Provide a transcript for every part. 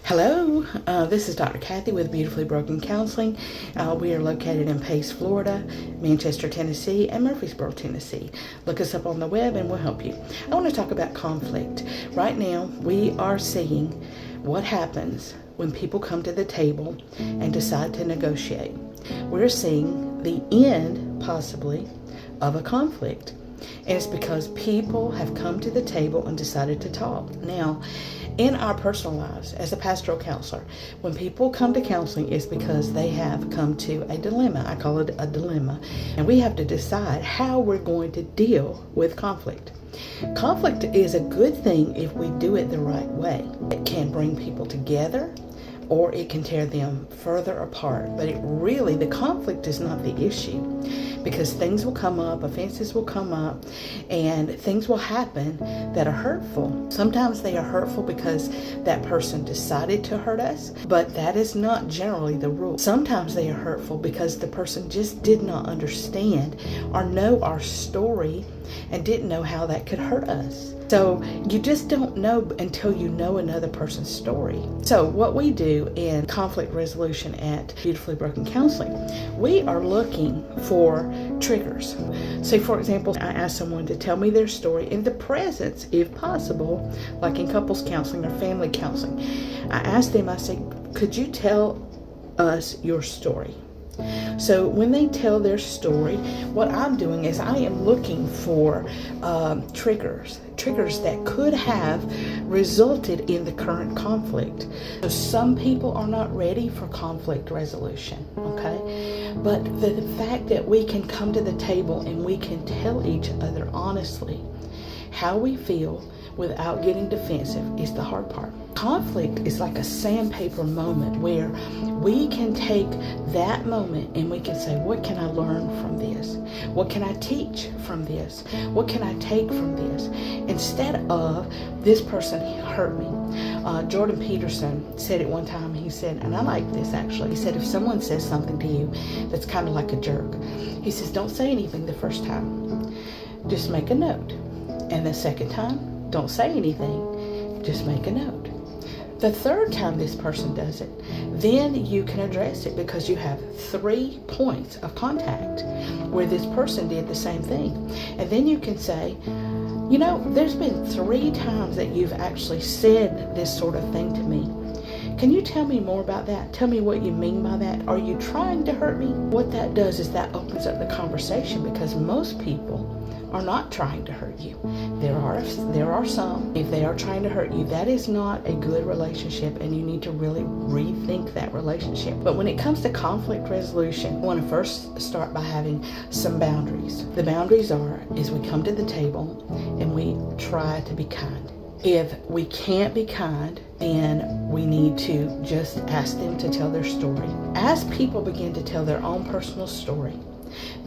Hello, this is Dr. Kathy with Beautifully Broken Counseling. We are located in Pace, Florida, Manchester, Tennessee, and Murfreesboro, Tennessee. Look us up on the web and we'll help you. I want to talk about conflict. Right now, we are seeing what happens when people come to the table and decide to negotiate. We're seeing the end, possibly, of a conflict. And it's because people have come to the table and decided to talk. Now, in our personal lives, as a pastoral counselor, when people come to counseling, it's because they have come to a dilemma. I call it a dilemma. And we have to decide how we're going to deal with conflict. Conflict is a good thing if we do it the right way. It can bring people together, or it can tear them further apart. But the conflict is not the issue, because things will come up, offenses will come up, and things will happen that are hurtful. Sometimes they are hurtful because that person decided to hurt us, but that is not generally the rule. Sometimes they are hurtful because the person just did not understand or know our story and didn't know how that could hurt us. So you just don't know until you know another person's story. So what we do in conflict resolution at Beautifully Broken Counseling, we are looking for triggers. Say, for example, I ask someone to tell me their story in the presence, if possible, like in couples counseling or family counseling. I ask them, I say, could you tell us your story? So when they tell their story, what I'm doing is I am looking for triggers that could have resulted in the current conflict. So some people are not ready for conflict resolution, okay? But the fact that we can come to the table and we can tell each other honestly how we feel without getting defensive is the hard part. Conflict is like a sandpaper moment where we can take that moment and we can say, what can I learn from this? What can I teach from this? What can I take from this? Instead of, this person hurt me. Jordan Peterson said it one time. He said, and I like this actually, he said, if someone says something to you that's kind of like a jerk, he says, don't say anything the first time. Just make a note. And the second time, don't say anything. Just make a note. The third time this person does it, then you can address it because you have 3 points of contact where this person did the same thing. And then you can say, you know, there's been 3 times that you've actually said this sort of thing to me. Can you tell me more about that? Tell me what you mean by that. Are you trying to hurt me? What that does is that opens up the conversation, because most people are not trying to hurt you. There are some, if they are trying to hurt you, that is not a good relationship, and you need to really rethink that relationship. But when it comes to conflict resolution, I want to first start by having some boundaries. The boundaries is we come to the table and we try to be kind. If we can't be kind, then we need to just ask them to tell their story. As people begin to tell their own personal story,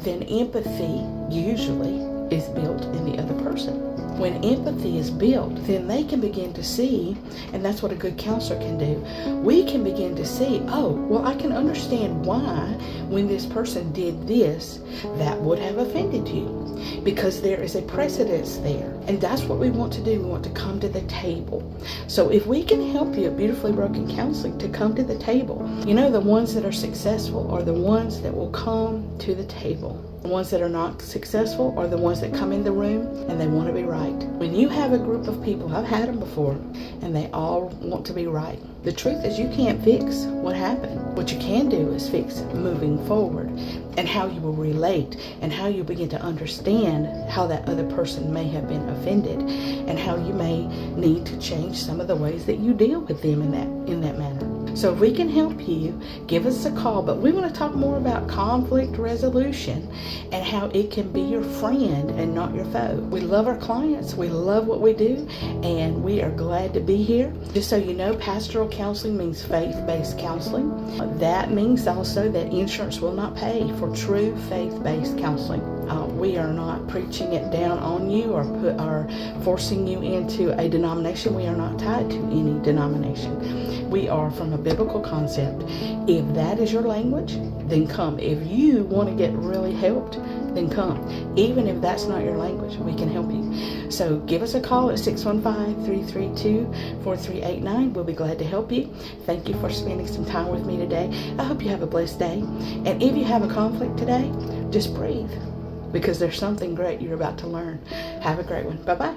then empathy usually is built in the other person. When empathy is built, then they can begin to see, and that's what a good counselor can do. We can begin to see, oh, well, I can understand why when this person did this, that would have offended you, because there is a precedence there. And that's what we want to do. We want to come to the table. So if we can help you at Beautifully Broken Counseling to come to the table, you know, the ones that are successful are the ones that will come to the table. The ones that are not successful are the ones that come in the room and they want to be right. When you have a group of people, I've had them before, and they all want to be right. The truth is, you can't fix what happened. What you can do is fix moving forward, and how you will relate, and how you begin to understand how that other person may have been offended, and how you may need to change some of the ways that you deal with them in that manner. So if we can help you, give us a call. But we want to talk more about conflict resolution and how it can be your friend and not your foe. We love our clients. We love what we do, and we are glad to be here. Just so you know, pastoral counseling means faith-based counseling. That means also that insurance will not pay for true faith-based counseling. We are not preaching it down on you or forcing you into a denomination. We are not tied to any denomination. We are from a biblical concept. If that is your language, then come. If you want to get really helped, then come. Even if that's not your language, we can help you. So give us a call at 615-332-4389. We'll be glad to help you. Thank you for spending some time with me today. I hope you have a blessed day. And if you have a conflict today, just breathe, because there's something great you're about to learn. Have a great one. Bye-bye.